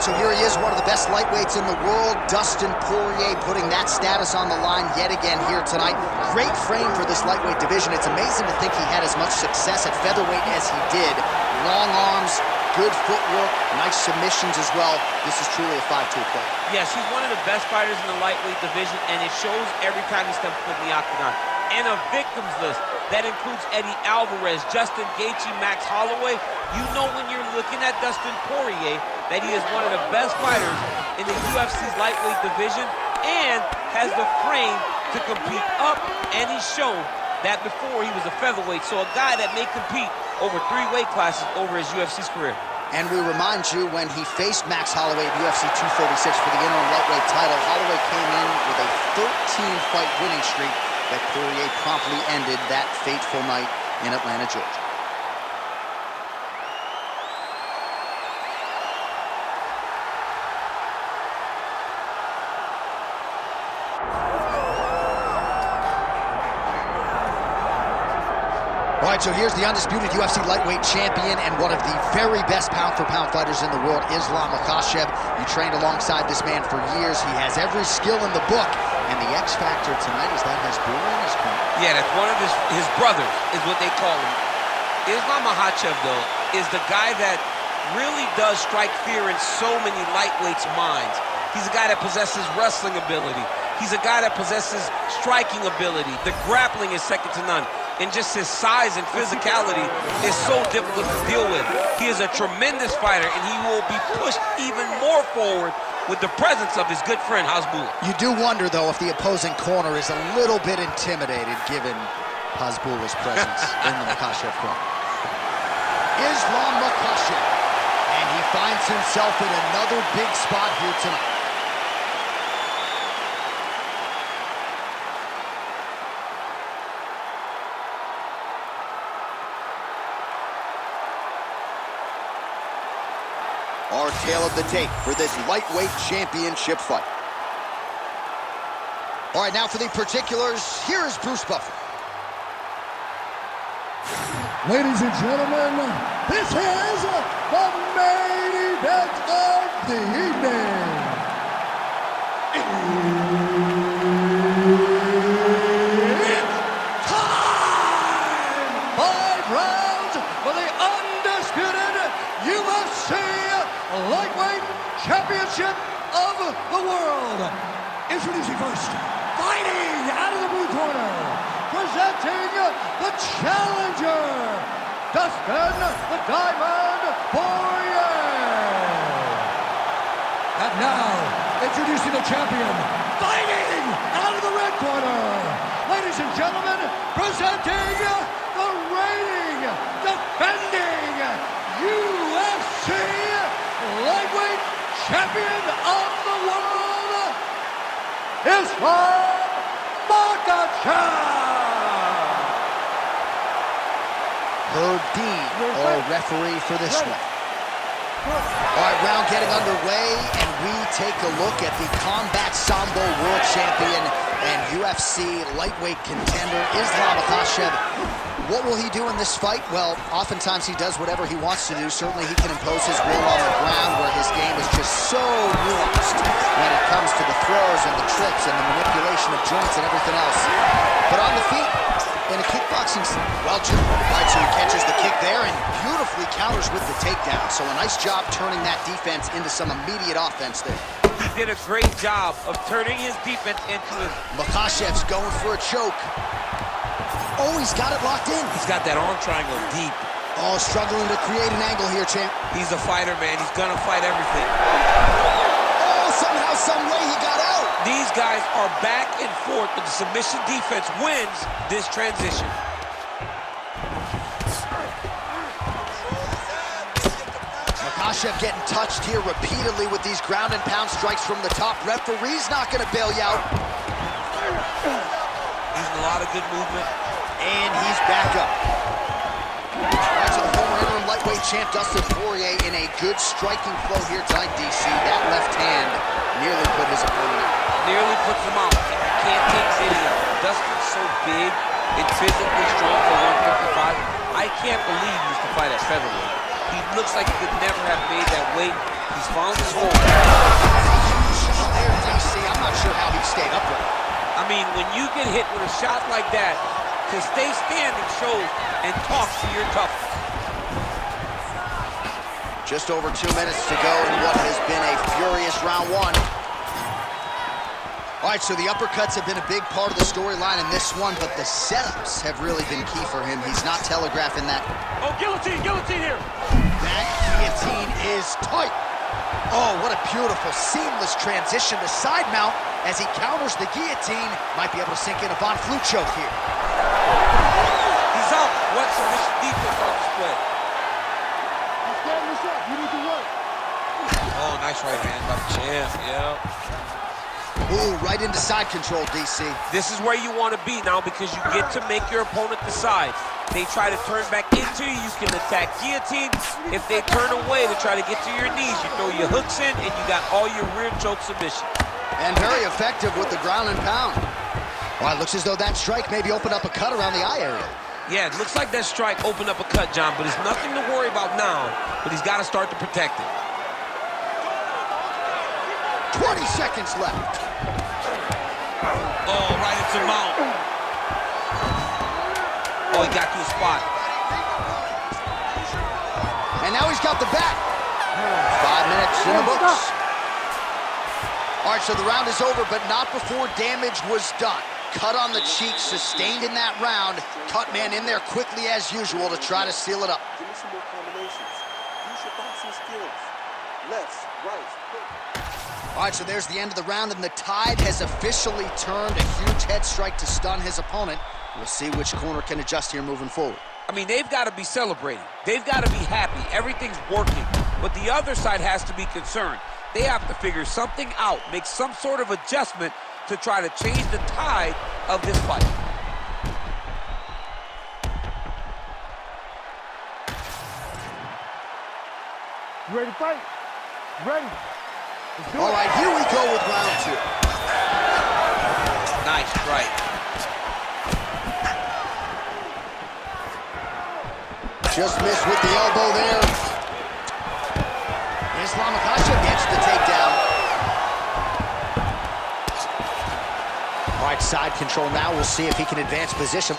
right, so here he is, one of the best lightweights in the world, Dustin Poirier, putting that status on the line yet again here tonight. Great frame for this lightweight division. It's amazing to think he had as much success at featherweight as he did. Long arms, good footwork, nice submissions as well. This is truly a 5-2 play. Yes, he's one of the best fighters in the lightweight division, and it shows every time he steps foot in the octagon. And a victims list that includes Eddie Alvarez, Justin Gaethje, Max Holloway. You know when you're looking at Dustin Poirier that he is one of the best fighters in the UFC's lightweight division and has the frame to compete up, and he showed that before he was a featherweight. So a guy that may compete over 3 weight classes over his UFC's career. And we remind you, when he faced Max Holloway at UFC 236 for the interim lightweight title, Holloway came in with a 13-fight winning streak that Poirier promptly ended that fateful night in Atlanta, Georgia. All right, so here's the undisputed UFC lightweight champion and one of the very best pound-for-pound fighters in the world, Islam Makhachev. You trained alongside this man for years. He has every skill in the book. And the X factor tonight is that Hasbulla in his corner. Yeah, that's one of his brothers, is what they call him. Islam Makhachev, though, is the guy that really does strike fear in so many lightweights' minds. He's a guy that possesses wrestling ability. He's a guy that possesses striking ability. The grappling is second to none. And just his size and physicality is so difficult to deal with. He is a tremendous fighter, and he will be pushed even more forward with the presence of his good friend, Hasbulla. You do wonder, though, if the opposing corner is a little bit intimidated given Hasbulla's presence in the Makhachev corner. Islam Makhachev, and he finds himself in another big spot here tonight. Our tale of the tape for this lightweight championship fight. All right, now for the particulars, here is Bruce Buffer. Ladies and gentlemen, this is the main event of the evening. It's time! 5 rounds for the undisputed UFC Lightweight Championship of the world. Introducing first, fighting out of the blue corner, presenting the challenger, Dustin the Diamond Poirier. And now, introducing the champion, fighting out of the red corner, ladies and gentlemen, presenting the reigning, defending UFC Lightweight Champion of the world, Islam Makhachev. Herb Dean, our referee for this one. All right, round getting underway, and we take a look at the Combat Sambo World Champion and UFC lightweight contender, Islam Makhachev. What will he do in this fight? Well, oftentimes he does whatever he wants to do. Certainly he can impose his will on the ground, where his game is just so nuanced when it comes to the throws and the trips and the manipulation of joints and everything else. But on the feet, in a kickboxing, well, Jim, right, so he catches the kick there and beautifully counters with the takedown. So a nice job turning that defense into some immediate offense there. He did a great job of turning his defense into his... Makhachev's going for a choke. Oh, he's got it locked in. He's got that arm triangle deep. Oh, struggling to create an angle here, champ. He's a fighter, man. He's gonna fight everything. Oh, somehow, some way he got out. These guys are back and forth, but the submission defense wins this transition. Makhachev getting touched here repeatedly with these ground and pound strikes from the top. Referee's not gonna bail you out. Using a lot of good movement. And he's back up. All right, so the former interim lightweight champ Dustin Poirier in a good striking flow here tonight, DC. That left hand nearly put his opponent out. Nearly puts him out. You can't take any of it. Dustin's so big and physically strong for 155. I can't believe he used to fight at featherweight. He looks like he could never have made that weight. He's found his home. There, DC. I'm not sure how he stayed upright. I mean, when you get hit with a shot like that, to stay standing shows and talks to your toughness. Just over 2 minutes to go in what has been a furious round one. All right, so the uppercuts have been a big part of the storyline in this one, but the setups have really been key for him. He's not telegraphing that. Oh, guillotine here. That guillotine is tight. Oh, what a beautiful, seamless transition to side mount as he counters the guillotine. Might be able to sink in a Von Flue choke here. He's out. What submission defense on display. You need to work. Oh, nice right hand by the champ. Yeah. Ooh, right into side control, DC. This is where you want to be now because you get to make your opponent decide. They try to turn back into you, you can attack guillotine. If they turn away to try to get to your knees, you throw your hooks in and you got all your rear choke submission. And very effective with the ground and pound. Well, it looks as though that strike maybe opened up a cut around the eye area. Yeah, it looks like that strike opened up a cut, John, but it's nothing to worry about now, but he's got to start to protect it. 20 seconds left. Oh, right into mount. Oh, he got to a spot. And now he's got the back. 5 minutes in the books. All right, so the round is over, but not before damage was done. Cut on the cheek, sustained in that round. Cut man in there quickly as usual to try to seal it up. Give me some more combinations. Use your boxing skills. Left, right, quick. All right, so there's the end of the round, and the tide has officially turned. A huge head strike to stun his opponent. We'll see which corner can adjust here moving forward. I mean, they've got to be celebrating. They've got to be happy. Everything's working. But the other side has to be concerned. They have to figure something out, make some sort of adjustment to try to change the tide of this fight. You ready to fight? Ready. All right, here we go with round two. Nice strike. Just missed with the elbow there. Makhachev gets the takedown. All right, side control now. We'll see if he can advance position.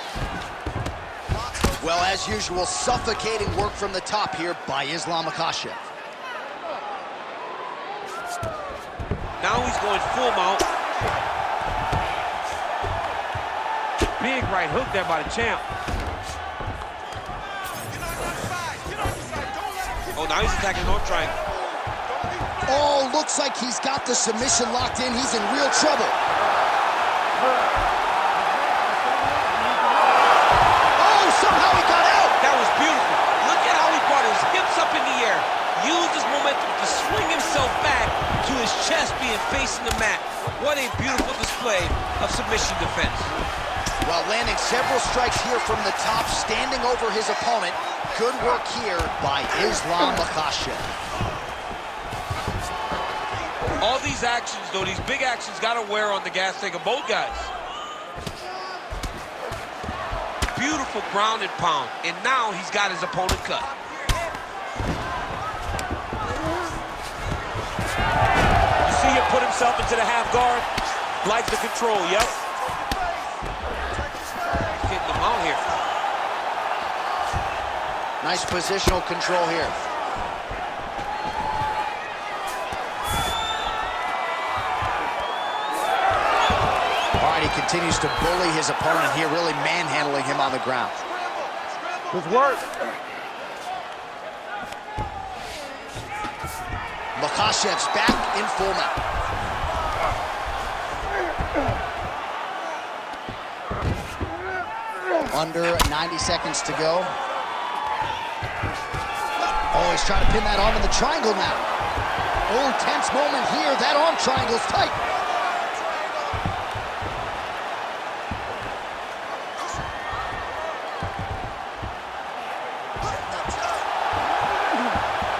Well, as usual, suffocating work from the top here by Makhachev. Now he's going full mount. Big right hook there by the champ. Oh, now he's attacking no triangle. Oh, looks like he's got the submission locked in. He's in real trouble. Oh, somehow he got out. That was beautiful. Look at how he brought his hips up in the air. Used his momentum to swing himself back to his chest being facing the mat. What a beautiful display of submission defense. While landing several strikes here from the top, standing over his opponent. Good work here by Makhachev. All these actions, though, these big actions got to wear on the gas tank of both guys. Beautiful ground and pound, and now he's got his opponent cut. You see him put himself into the half guard, like the control, yep. Getting him out here. Nice positional control here. All right, he continues to bully his opponent here, really manhandling him on the ground. Good work. Makhachev's back in full mount. Under 90 seconds to go. Oh, he's trying to pin that arm in the triangle now. Oh, tense moment here. That arm triangle's tight.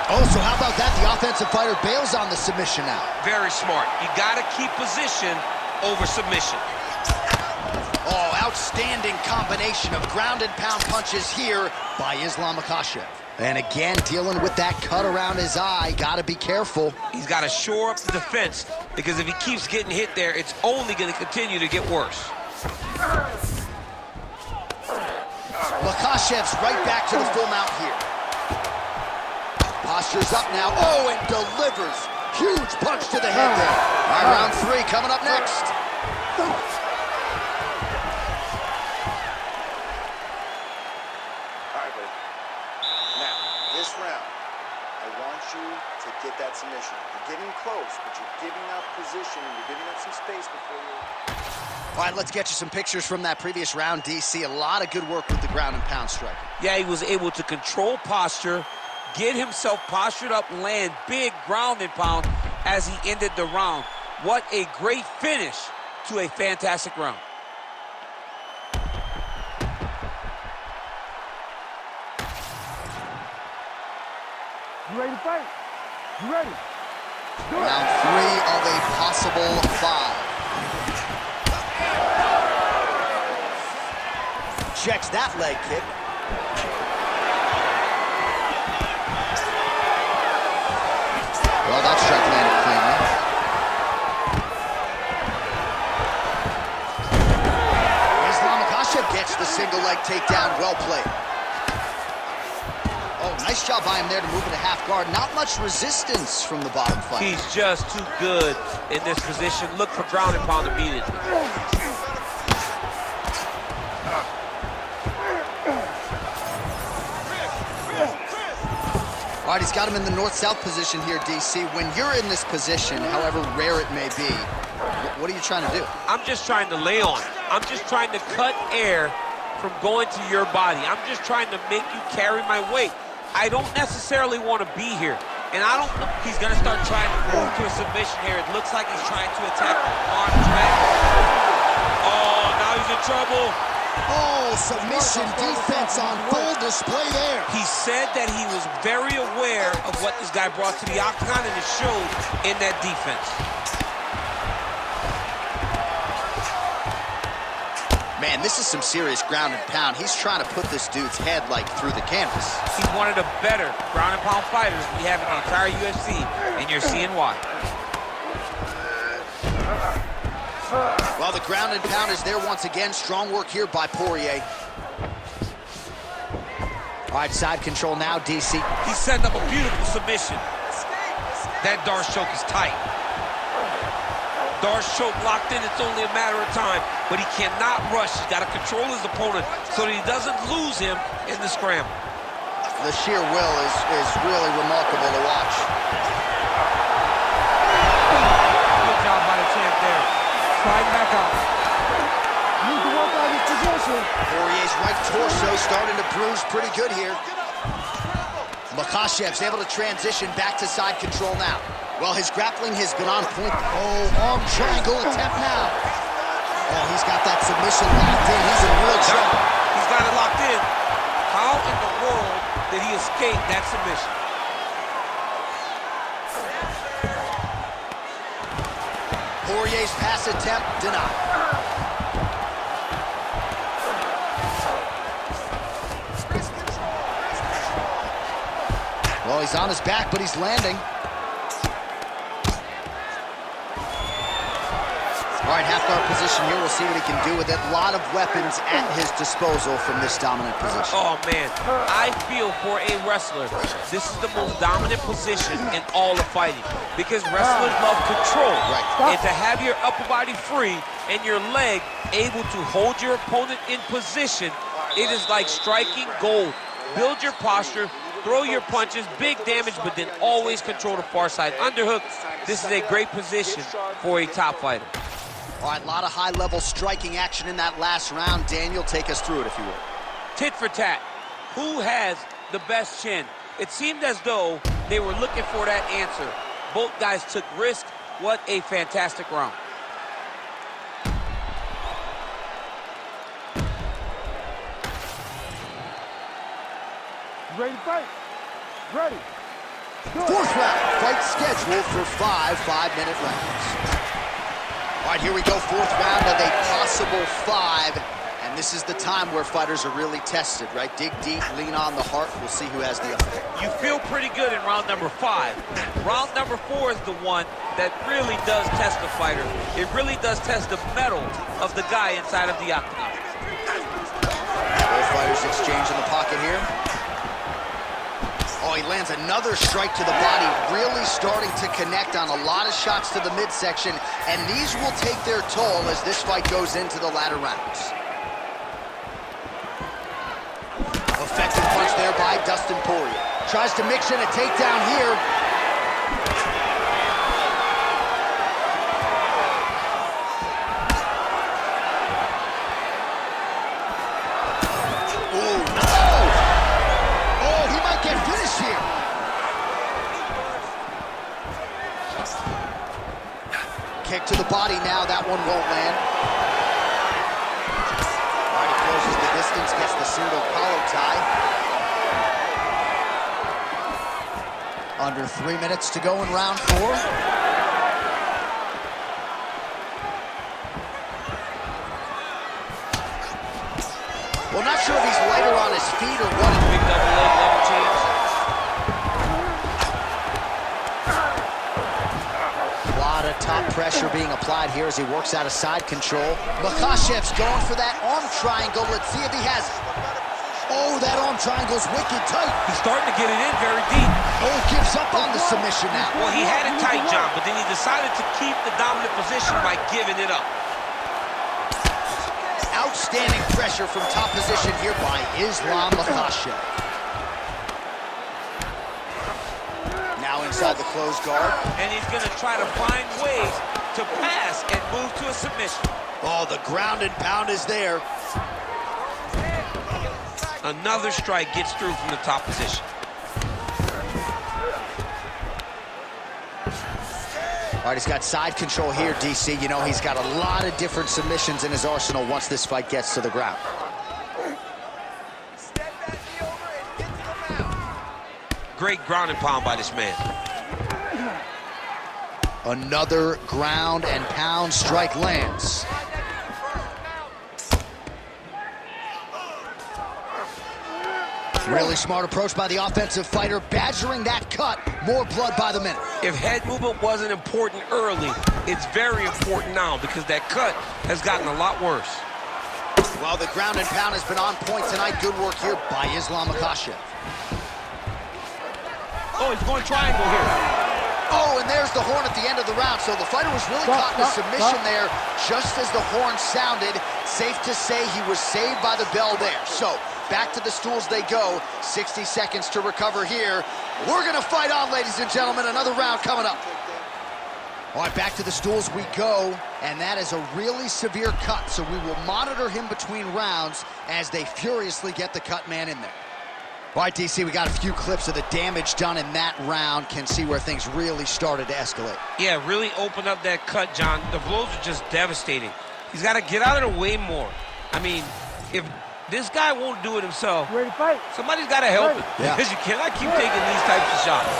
Oh, so how about that? The offensive fighter bails on the submission now. Very smart. You got to keep position over submission. Oh, outstanding combination of ground and pound punches here by Makhachev. And again, dealing with that cut around his eye. Got to be careful. He's got to shore up the defense, because if he keeps getting hit there, it's only going to continue to get worse. Makhachev's right back to the full mount here. Posture's up now. Oh, and delivers. Huge punch to the head there. All right, round 3 coming up next. This round, I want you to get that submission. You're getting close, but you're giving up position, and you're giving up some space before you... All right, let's get you some pictures from that previous round, DC. A lot of good work with the ground and pound striking. Yeah, he was able to control posture, get himself postured up, land big ground and pound as he ended the round. What a great finish to a fantastic round. You ready to fight? You ready? Round 3 of a possible 5. Checks that leg kick. Well, that strike landed cleanly. Makhachev gets the single leg takedown. Well played. Oh, nice job by him there to move into half guard. Not much resistance from the bottom fighter. He's just too good in this position. Look for ground and pound immediately. All right, he's got him in the north-south position here, DC. When you're in this position, however rare it may be, what are you trying to do? I'm just trying to lay on. I'm just trying to cut air from going to your body. I'm just trying to make you carry my weight. I don't necessarily want to be here. And I don't know. He's going to start trying to move to a submission here. It looks like he's trying to attack on track. Oh, now he's in trouble. Oh, submission defense on full display there. He said that he was very aware of what this guy brought to the octagon, and it showed in that defense. Man, this is some serious ground and pound. He's trying to put this dude's head, like, through the canvas. He's one of the better ground and pound fighters we have in the entire UFC, and you're seeing why. Well, the ground and pound is there once again. Strong work here by Poirier. All right, side control now, DC. He's setting up a beautiful submission. That Darce choke is tight. Darce choke locked in, it's only a matter of time, but he cannot rush. He's got to control his opponent so that he doesn't lose him in the scramble. The sheer will is really remarkable to watch. Good job by the champ there. Slide back out. Need to work on his position. Poirier's right torso starting to bruise pretty good here. Makhachev's able to transition back to side control now. Well, his grappling has been on point. Oh, arm triangle attempt now. Oh, he's got that submission locked in. He's in real trouble. He's got it locked in. How in the world did he escape that submission? Poirier's pass attempt denied. Well, he's on his back, but he's landing. All right, half guard position here. We'll see what he can do with it. A lot of weapons at his disposal from this dominant position. Oh, man. I feel for a wrestler, this is the most dominant position in all of fighting, because wrestlers love control. Right. And to have your upper body free and your leg able to hold your opponent in position, it is like striking gold. Build your posture, throw your punches, big damage, but then always control the far side underhook. This is a great position for a top fighter. All right, a lot of high-level striking action in that last round. Daniel, take us through it, if you will. Tit for tat. Who has the best chin? It seemed as though they were looking for that answer. Both guys took risk. What a fantastic round. Ready to fight? Ready. Fourth round, fight scheduled for 5 5-minute rounds. All right, here we go, fourth round of a possible 5, and And this is the time where fighters are really tested, right? Dig deep, lean on the heart. We'll see who has the upper hand. You feel pretty good in round number 5. Round number 4 is the one that really does test the fighter. It really does test the mettle of the guy inside of the octagon. Both fighters exchange in the pocket here. Oh, he lands another strike to the body, really starting to connect on a lot of shots to the midsection, and these will take their toll as this fight goes into the latter rounds. Effective punch there by Dustin Poirier. Tries to mix in a takedown here. Oh, no! Oh, he might get finished here. Kick to the body now. That one won't land. All right, he closes the distance, gets the single collar tie. Under 3 minutes to go in round 4. Well, not sure if he's lighter on his feet or what. Big double leg level change. A lot of top pressure being applied here as he works out of side control. Makhachev's going for that arm triangle. Let's see if he has it. Oh, that arm triangle's wicked tight. He's starting to get it in very deep. Oh, gives up on the submission now. Well, he had it tight, John, but then he decided to keep the dominant position by giving it up. Outstanding pressure from top position here by Islam Makhachev. Now inside the closed guard. And he's going to try to find ways to pass and move to a submission. Oh, the ground and pound is there. Another strike gets through from the top position. All right, he's got side control here, DC. You know, he's got a lot of different submissions in his arsenal once this fight gets to the ground. Great ground and pound by this man. Another ground and pound strike lands. Really smart approach by the offensive fighter, badgering that cut. More blood by the minute. If head movement wasn't important early, it's very important now because that cut has gotten a lot worse. Well, the ground and pound has been on point tonight. Good work here by Islam Makhachev. Oh, he's going triangle here. Oh, and there's the horn at the end of the round. So the fighter was really caught in a submission there just as the horn sounded. Safe to say he was saved by the bell there. So back to the stools they go. 60 seconds to recover here. We're going to fight on, ladies and gentlemen. Another round coming up. All right, back to the stools we go. And that is a really severe cut. So we will monitor him between rounds as they furiously get the cut man in there. All right, DC, we got a few clips of the damage done in that round. Can see where things really started to escalate. Yeah, really opened up that cut, John. The blows are just devastating. He's got to get out of the way more. I mean, if this guy won't do it himself, Ready to fight? somebody's got to help him. Yeah. Because you cannot keep taking these types of shots.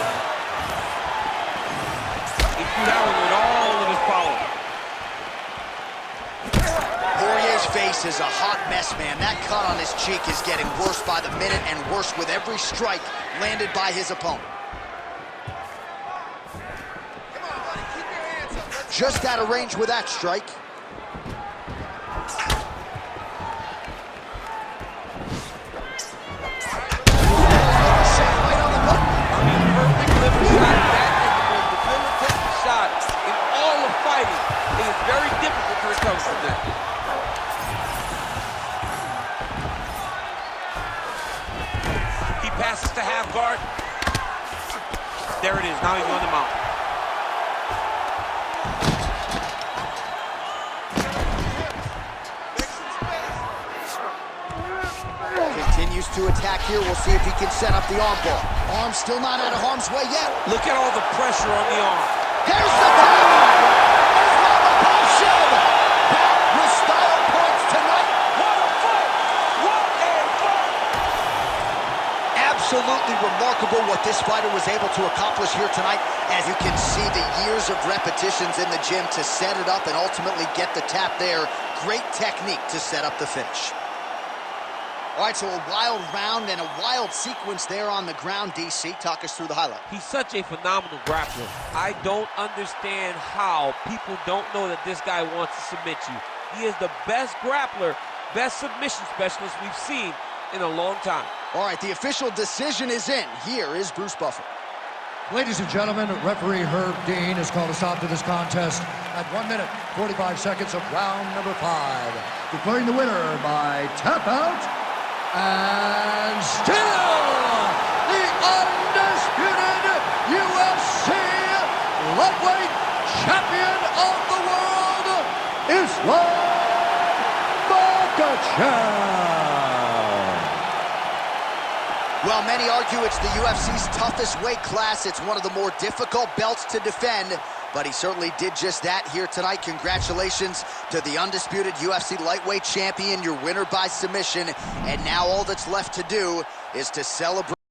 He threw that one with all of his power. Poirier's face is a hot mess, man. That cut on his cheek is getting worse by the minute and worse with every strike landed by his opponent. Just out of range with that strike. Right on the button. I mean, perfect liver shot. That is the most debilitating shot in all of fighting. It is very difficult to recover from that. He passes to half guard. There it is. Now he's on the mount. Continues to attack here. We'll see if he can set up the arm bar. Arm still not out of harm's way yet. Look at all the pressure on the arm. There's the tap! Makhachev! Back with style points tonight. What a fight! What a fight! Absolutely remarkable what this fighter was able to accomplish here tonight. As you can see, the years of repetitions in the gym to set it up and ultimately get the tap there. Great technique to set up the finish. All right, so a wild round and a wild sequence there on the ground. DC, talk us through the highlight. He's such a phenomenal grappler. I don't understand how people don't know that this guy wants to submit you. He is the best grappler, best submission specialist we've seen in a long time. All right, the official decision is in. Here is Bruce Buffer. Ladies and gentlemen, referee Herb Dean has called a stop to this contest at 1 minute, 45 seconds of round number 5. Declaring the winner by tap out, and still the undisputed UFC lightweight champion of the world, Makhachev. Well, many argue it's the UFC's toughest weight class. It's one of the more difficult belts to defend, but he certainly did just that here tonight. Congratulations to the undisputed UFC lightweight champion, your winner by submission. And now all that's left to do is to celebrate.